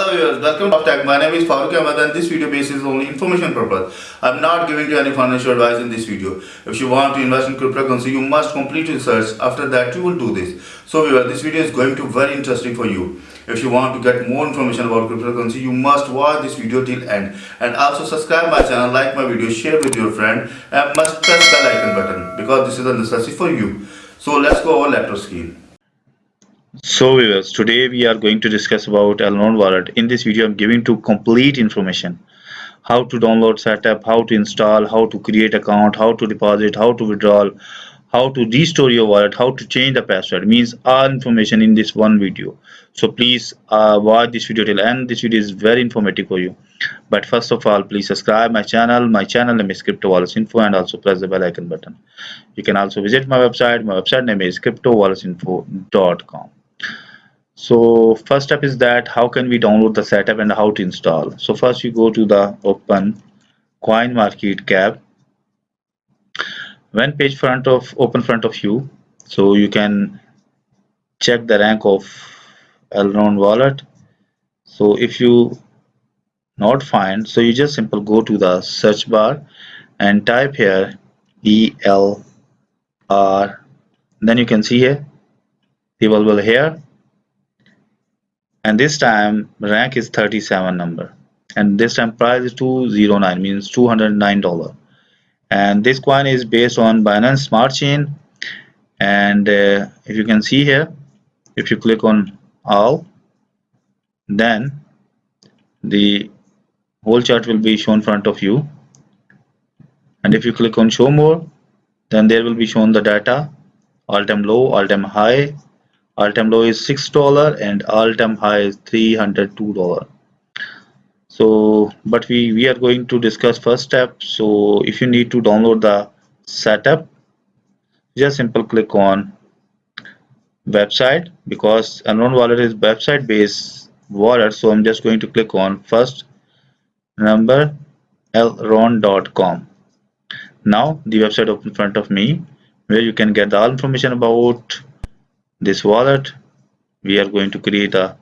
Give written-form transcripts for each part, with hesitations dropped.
Hello viewers, welcome to Tech. My name is Farooq Ahmed and this video base is only information purpose. I'm not giving you any financial advice in this video. If you want to invest in cryptocurrency, you must complete research. After that, you will do this. So viewers, this video is going to be very interesting for you. If you want to get more information about cryptocurrency, you must watch this video till end. And also subscribe my channel, like my video, share with your friend, and must press bell icon button because this is a necessity for you. So let's go over laptop screen. So viewers, today we are going to discuss about Elrond wallet. In this video, I'm giving you complete information. How to download, setup, how to install, how to create account, how to deposit, how to withdraw, how to restore your wallet, how to change the password. Means all information in this one video. So please watch this video till end. This video is very informative for you. But first of all, please subscribe my channel. My channel name is Crypto Wallets Info, and also press the bell icon button. You can also visit my website. My website name is cryptowalletsinfo.com. So first step is that how can we download the setup and how to install. So first you go to the open CoinMarketCap. When page open front of you, so you can check the rank of Elrond wallet. So if you not find, so you just simple go to the search bar and type here ELR. Then you can see here the available here, and this time rank is 37 number, and this time price is 209, means $209. And this coin is based on Binance Smart Chain. And if you can see here, if you click on all, then the whole chart will be shown in front of you. And if you click on show more, then there will be shown the data, all-time low, all-time high. All-time low is $6 and all-time high is $302. So but we are going to discuss first step. So if you need to download the setup, just simple click on website, because Elrond wallet is website based wallet. So I'm just going to click on first number elrond.com. Now the website open in front of me, where you can get all information about this wallet. We are going to create our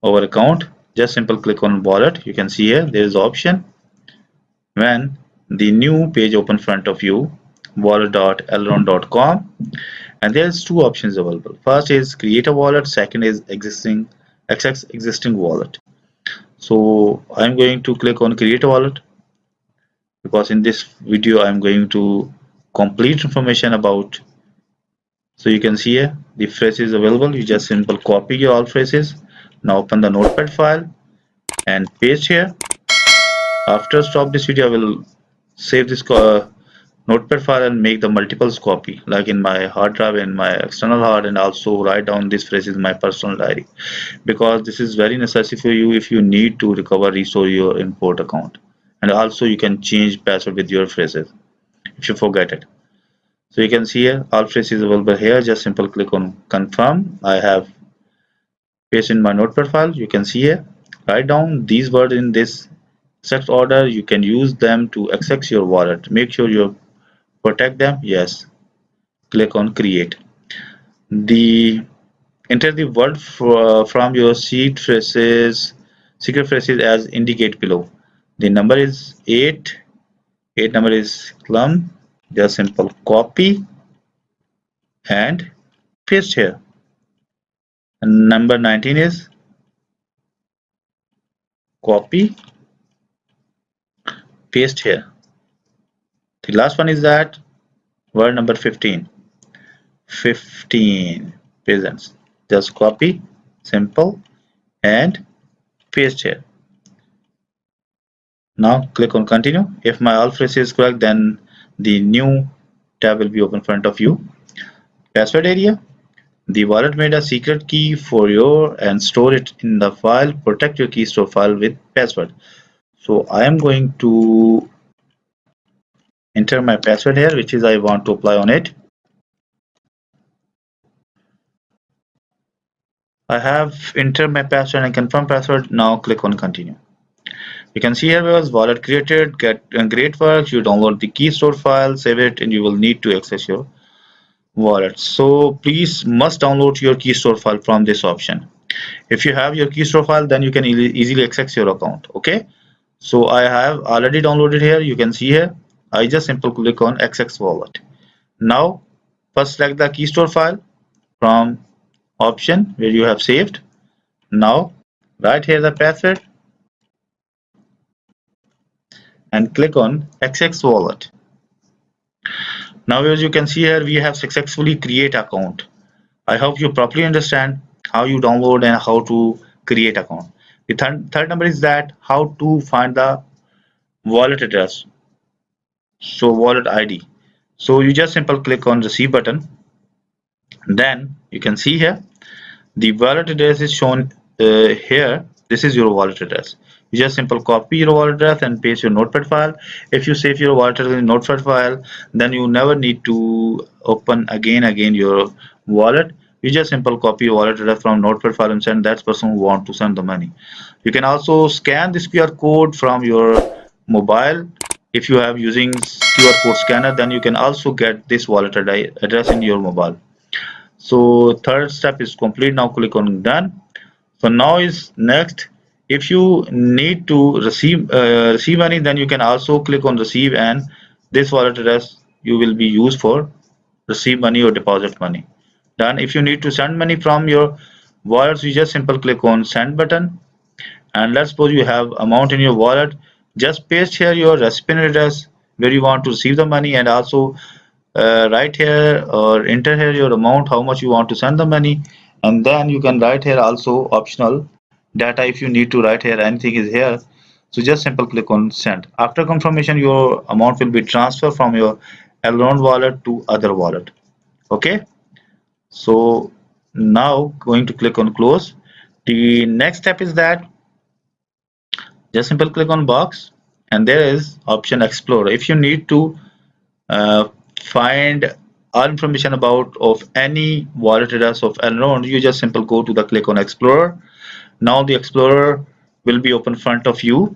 account. Just simple click on wallet. You can see here there is option. When the new page open in front of you, wallet.elrond.com, and there's two options available. First is create a wallet, second is access existing wallet. So I'm going to click on create a wallet, because in this video I'm going to complete information about. So you can see here the phrases available. You just simple copy your all phrases. Now open the notepad file and paste here. After stop this video, I will save this notepad file and make the multiples copy, like in my hard drive and my external hard, and also write down this phrase in my personal diary, because this is very necessary for you if you need to recover, restore your import account. And also you can change password with your phrases if you forget it. So you can see here all phrases available here. Just simple click on confirm. I have paste in my notepad file. You can see here, write down these words in this exact order. You can use them to access your wallet. Make sure you protect them. Yes, click on create. The enter the word from your secret phrases as indicate below. The number is 8. 8 number is clump. Just simple copy and paste here. And number 19 is copy, paste here. The last one is that word number 15. 15 peasants. Just copy, simple, and paste here. Now click on continue. If my all phrase is correct, then the new tab will be open in front of you. Password area. The wallet made a secret key for you and store it in the file. Protect your key store file with password. So I am going to enter my password here, which is I want to apply on it. I have entered my password and confirm password. Now click on continue. You can see here was wallet created. Great work. You download the key store file, save it, and you will need to access your wallet. So please must download your key store file from this option. If you have your keystore file, then you can easily access your account. Okay, so I have already downloaded here. You can see here. I just simply click on access wallet. Now first select the keystore file from option where you have saved. Now write here the password and click on access wallet. Now as you can see here, we have successfully create account. I hope you properly understand how you download and how to create account. The third number is that how to find the wallet address. So wallet ID. So you just simply click on receive button. Then you can see here the wallet address is shown here. This is your wallet address. You just simply copy your wallet address and paste your notepad file. If you save your wallet address in notepad file, then you never need to open again your wallet. You just simply copy your wallet address from notepad file and send that person who want to send the money. You can also scan this QR code from your mobile. If you have using QR code scanner, then you can also get this wallet address in your mobile. So third step is complete. Now click on done. So now is next. If you need to receive money, then you can also click on receive, and this wallet address you will be used for receive money or deposit money. Done. If you need to send money from your wallet, you just simply click on send button, and let's suppose you have amount in your wallet. Just paste here your recipient address where you want to receive the money, and also write here or enter here your amount, how much you want to send the money, and then you can write here also optional data. If you need to write here anything is here, so just simple click on send. After confirmation, your amount will be transferred from your Elrond wallet to other wallet. Okay, so now going to click on close. The next step is that just simple click on box, and there is option explore. If you need to uh, find all information about of any wallet address of Elrond, you just simply go to the click on Explorer. Now the Explorer will be open front of you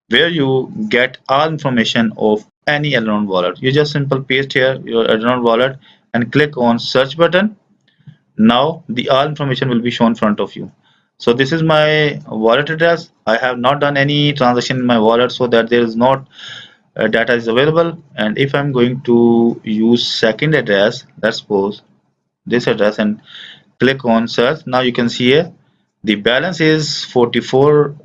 where you get all information of any Elrond wallet. You just simply paste here your Elrond wallet and click on search button. Now the all information will be shown in front of you. So this is my wallet address. I have not done any transaction in my wallet, so that there is not data is available. And if I'm going to use second address, let's suppose this address, and click on search, now you can see here the balance is 44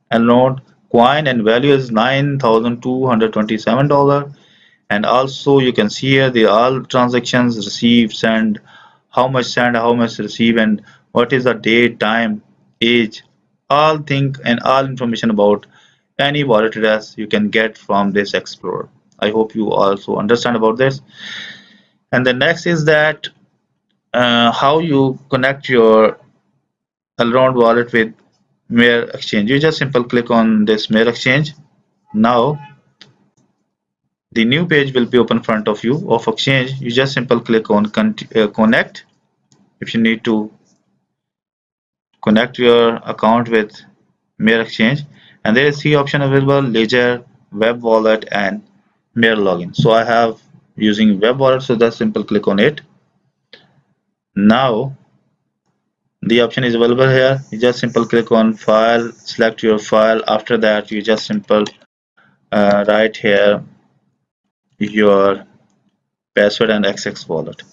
and node coin, and value is $9,227. And also you can see here the all transactions received, send, how much receive, and what is the date, time, age, all thing and all information about any wallet address you can get from this explorer. I hope you also understand about this. And the next is that how you connect your Elrond wallet with Mirror Exchange. You just simply click on this Mirror Exchange. Now the new page will be open in front of you of Exchange. You just simply click on connect. If you need to connect your account with Mirror Exchange, and there is three options available: Ledger, Web Wallet, and Mirror Login. So I have using Web Wallet, so just simple click on it. Now the option is available here. You just simple click on file, select your file. After that, you just simple write here your password and access wallet.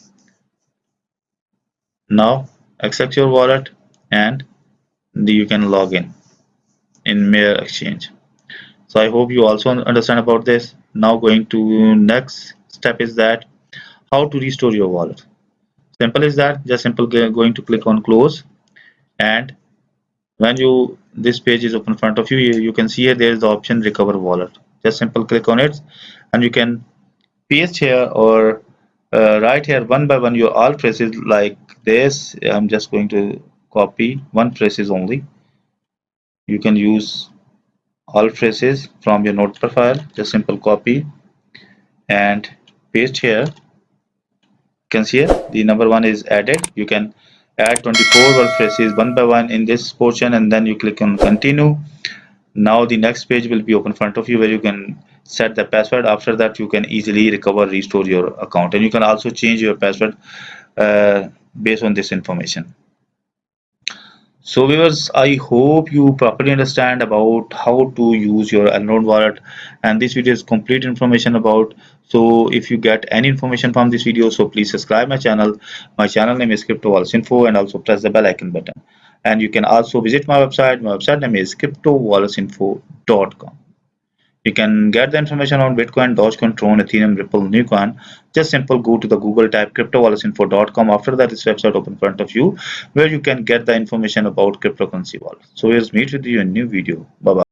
Now accept your wallet, and you can log in Mirror Exchange. So I hope you also understand about this. Now going to next step is that how to restore your wallet. Simple is that just simple going to click on close, and when you this page is open in front of you, you can see here there is the option recover wallet. Just simple click on it, and you can paste here or write here one by one your all phrases like this. I'm just going to copy one phrases only. You can use all phrases from your notepad file. Just simple copy and paste here. You can see here the number one is added. You can add 24 word phrases one by one in this portion, and then you click on continue. Now the next page will be open in front of you where you can set the password. After that, you can easily recover, restore your account, and you can also change your password based on this information. So viewers, I hope you properly understand about how to use your Elnode wallet, and this video is complete information about. So if you get any information from this video, so please subscribe my channel. My channel name is Crypto Wallets Info, and also press the bell icon button. And you can also visit my website. My website name is cryptowalletsinfo.com. You can get the information on Bitcoin, Dogecoin, Tron, Ethereum, Ripple, Newcoin. Just simple go to the Google, type cryptowalletsinfo.com. After that, this website open in front of you where you can get the information about cryptocurrency wallet. So here's meet with you in a new video. Bye bye.